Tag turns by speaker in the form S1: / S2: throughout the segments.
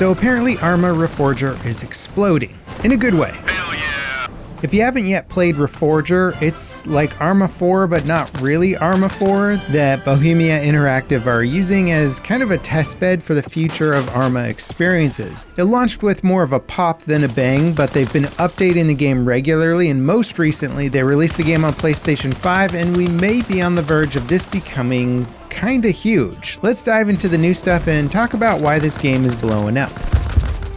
S1: So apparently ARMA Reforger is exploding, in a good way. If you haven't yet played Reforger, it's like ARMA 4, but not really ARMA 4, that Bohemia Interactive are using as kind of a testbed for the future of ARMA experiences. It launched with more of a pop than a bang, but they've been updating the game regularly, and most recently they released the game on PlayStation 5, and we may be on the verge of this becoming kinda huge. Let's dive into the new stuff and talk about why this game is blowing up.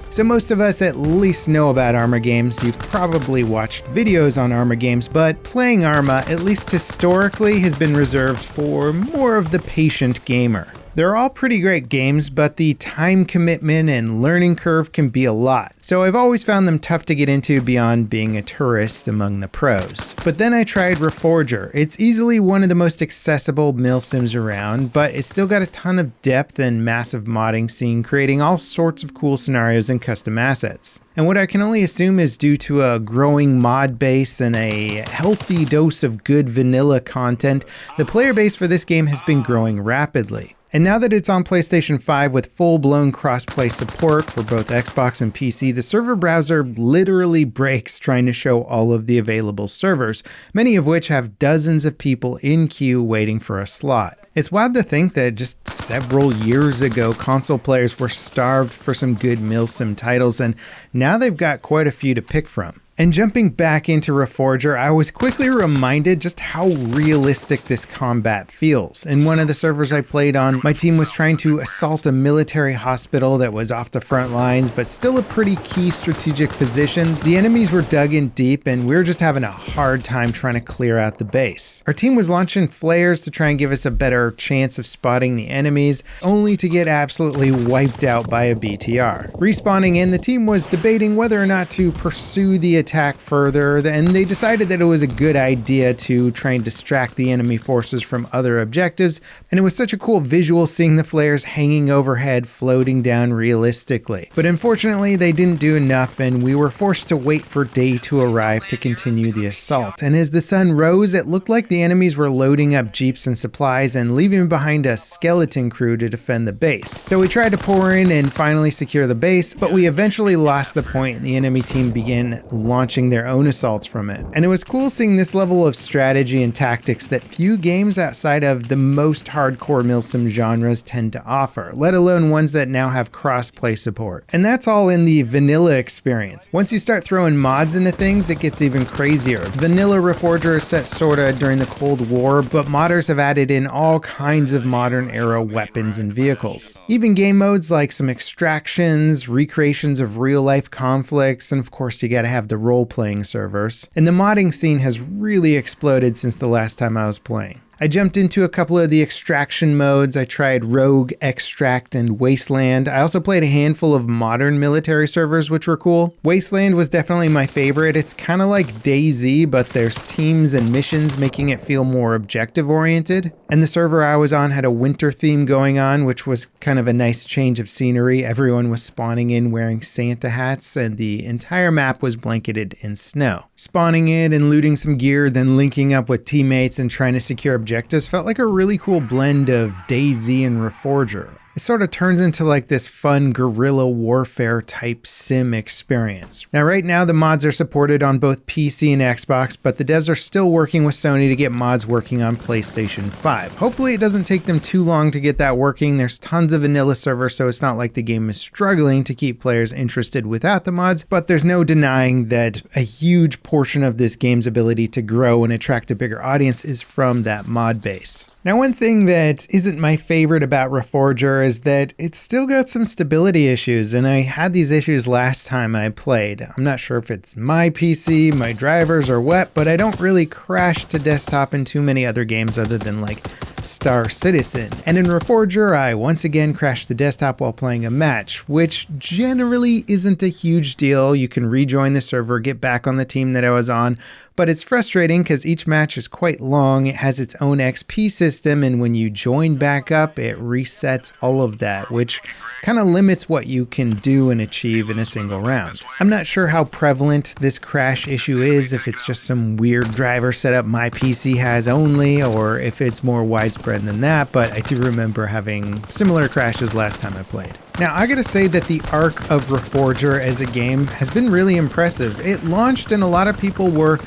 S1: So most of us at least know about ARMA games. You've probably watched videos on ARMA games, but playing ARMA, at least historically, has been reserved for more of the patient gamer. They're all pretty great games, but the time commitment and learning curve can be a lot. So I've always found them tough to get into beyond being a tourist among the pros. But then I tried Reforger. It's easily one of the most accessible milsims around, but it's still got a ton of depth and massive modding scene, creating all sorts of cool scenarios and custom assets. And what I can only assume is due to a growing mod base and a healthy dose of good vanilla content, the player base for this game has been growing rapidly. And now that it's on PlayStation 5 with full-blown cross-play support for both Xbox and PC, the server browser literally breaks trying to show all of the available servers, many of which have dozens of people in queue waiting for a slot. It's wild to think that just several years ago, console players were starved for some good milsim titles, and now they've got quite a few to pick from. And jumping back into Reforger, I was quickly reminded just how realistic this combat feels. In one of the servers I played on, my team was trying to assault a military hospital that was off the front lines, but still a pretty key strategic position. The enemies were dug in deep, and we were just having a hard time trying to clear out the base. Our team was launching flares to try and give us a better chance of spotting the enemies, only to get absolutely wiped out by a BTR. Respawning in, the team was debating whether or not to pursue the attack further, and they decided that it was a good idea to try and distract the enemy forces from other objectives, and it was such a cool visual seeing the flares hanging overhead floating down realistically. But unfortunately they didn't do enough, and we were forced to wait for day to arrive to continue the assault. And as the sun rose, it looked like the enemies were loading up jeeps and supplies and leaving behind a skeleton crew to defend the base. So we tried to pour in and finally secure the base, but we eventually lost the point and the enemy team began launching their own assaults from it. And it was cool seeing this level of strategy and tactics that few games outside of the most hardcore milsim genres tend to offer, let alone ones that now have cross-play support. And that's all in the vanilla experience. Once you start throwing mods into things, it gets even crazier. Vanilla Reforger is set sorta during the Cold War, but modders have added in all kinds of modern era weapons and vehicles. Even game modes like some extractions, recreations of real-life conflicts, and of course you gotta have the role-playing servers. And the modding scene has really exploded since the last time I was playing. I jumped into a couple of the extraction modes. I tried Rogue, Extract, and Wasteland. I also played a handful of modern military servers, which were cool. Wasteland was definitely my favorite. It's kind of like DayZ, but there's teams and missions, making it feel more objective-oriented. And the server I was on had a winter theme going on, which was kind of a nice change of scenery. Everyone was spawning in wearing Santa hats, and the entire map was blanketed in snow. Spawning in and looting some gear, then linking up with teammates and trying to secure objectives felt like a really cool blend of DayZ and Reforger. It sort of turns into like this fun guerrilla warfare type sim experience. Now right now the mods are supported on both PC and Xbox, but the devs are still working with Sony to get mods working on PlayStation 5. Hopefully it doesn't take them too long to get that working. There's tons of vanilla servers, so it's not like the game is struggling to keep players interested without the mods, but there's no denying that a huge portion of this game's ability to grow and attract a bigger audience is from that mod base. Now, one thing that isn't my favorite about Reforger is that it's still got some stability issues, and I had these issues last time I played. I'm not sure if it's my PC, my drivers, or what, but I don't really crash to desktop in too many other games other than like Star Citizen. And in Reforger, I once again crashed the desktop while playing a match, which generally isn't a huge deal. You can rejoin the server, get back on the team that I was on, but it's frustrating because each match is quite long. It has its own XP system, and when you join back up, it resets all of that, which kind of limits what you can do and achieve in a single round. I'm not sure how prevalent this crash issue is, if it's just some weird driver setup my PC has only, or if it's more widespread widespread than that, but I do remember having similar crashes last time I played. Now, I gotta say that the arc of Reforger as a game has been really impressive. It launched and a lot of people were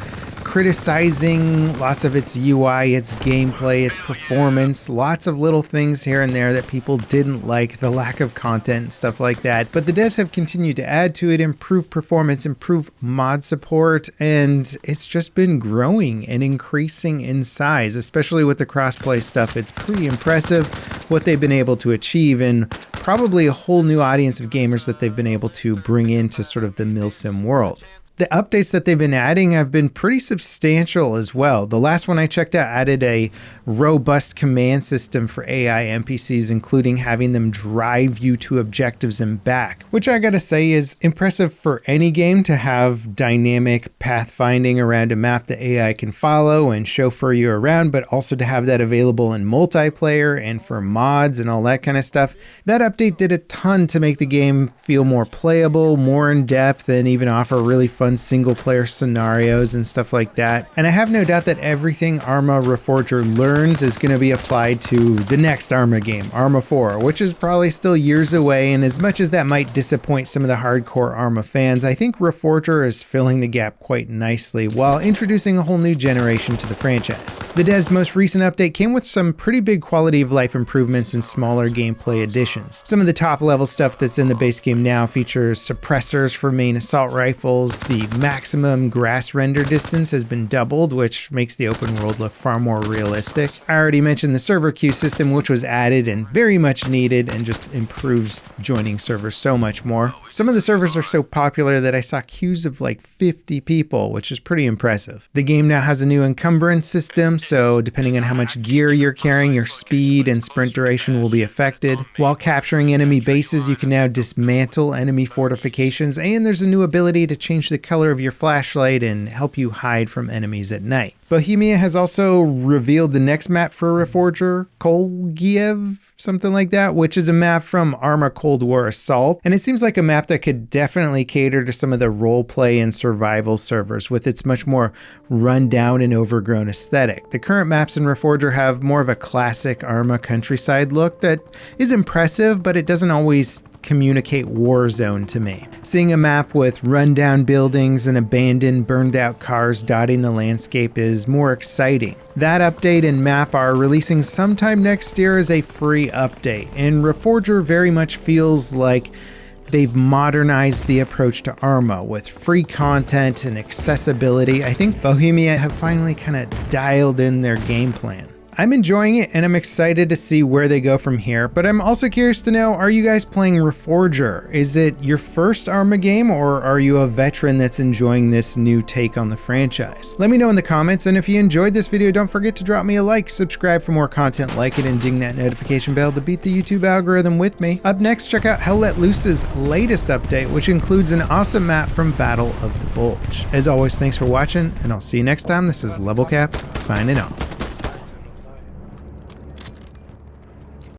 S1: criticizing lots of its UI, its gameplay, its performance, lots of little things here and there that people didn't like, the lack of content and stuff like that. But the devs have continued to add to it, improve performance, improve mod support, and it's just been growing and increasing in size, especially with the crossplay stuff. It's pretty impressive what they've been able to achieve, and probably a whole new audience of gamers that they've been able to bring into sort of the milsim world. The updates that they've been adding have been pretty substantial as well. The last one I checked out added a robust command system for AI NPCs, including having them drive you to objectives and back, which I gotta say is impressive for any game to have dynamic pathfinding around a map that AI can follow and chauffeur you around, but also to have that available in multiplayer and for mods and all that kind of stuff. That update did a ton to make the game feel more playable, more in depth, and even offer really fun single player scenarios and stuff like that. And I have no doubt that everything ARMA Reforger learns is going to be applied to the next ARMA game, ARMA 4, which is probably still years away. And as much as that might disappoint some of the hardcore ARMA fans, I think Reforger is filling the gap quite nicely while introducing a whole new generation to the franchise. The dev's most recent update came with some pretty big quality of life improvements and smaller gameplay additions. Some of the top level stuff that's in the base game now features suppressors for main assault rifles. The maximum grass render distance has been doubled, which makes the open world look far more realistic. I already mentioned the server queue system, which was added and very much needed and just improves joining servers so much more. Some of the servers are so popular that I saw queues of like 50 people, which is pretty impressive. The game now has a new encumbrance system, so depending on how much gear you're carrying, your speed and sprint duration will be affected. While capturing enemy bases, you can now dismantle enemy fortifications, and there's a new ability to change the color of your flashlight and help you hide from enemies at night. Bohemia has also revealed the next map for Reforger, Kolgiev, something like that, which is a map from ARMA Cold War Assault, and it seems like a map that could definitely cater to some of the roleplay and survival servers with its much more run-down and overgrown aesthetic. The current maps in Reforger have more of a classic ARMA countryside look that is impressive, but it doesn't always communicate war zone to me. Seeing a map with rundown buildings and abandoned, burned out cars dotting the landscape is more exciting. That update and map are releasing sometime next year as a free update, and Reforger very much feels like they've modernized the approach to ARMA with free content and accessibility. I think Bohemia have finally kind of dialed in their game plan. I'm enjoying it and I'm excited to see where they go from here, but I'm also curious to know, are you guys playing Reforger? Is it your first ARMA game, or are you a veteran that's enjoying this new take on the franchise? Let me know in the comments, and if you enjoyed this video, don't forget to drop me a like, subscribe for more content like it, and ding that notification bell to beat the YouTube algorithm with me. Up next, check out Hell Let Loose's latest update, which includes an awesome map from Battle of the Bulge. As always, thanks for watching, and I'll see you next time. This is Level Cap, signing off.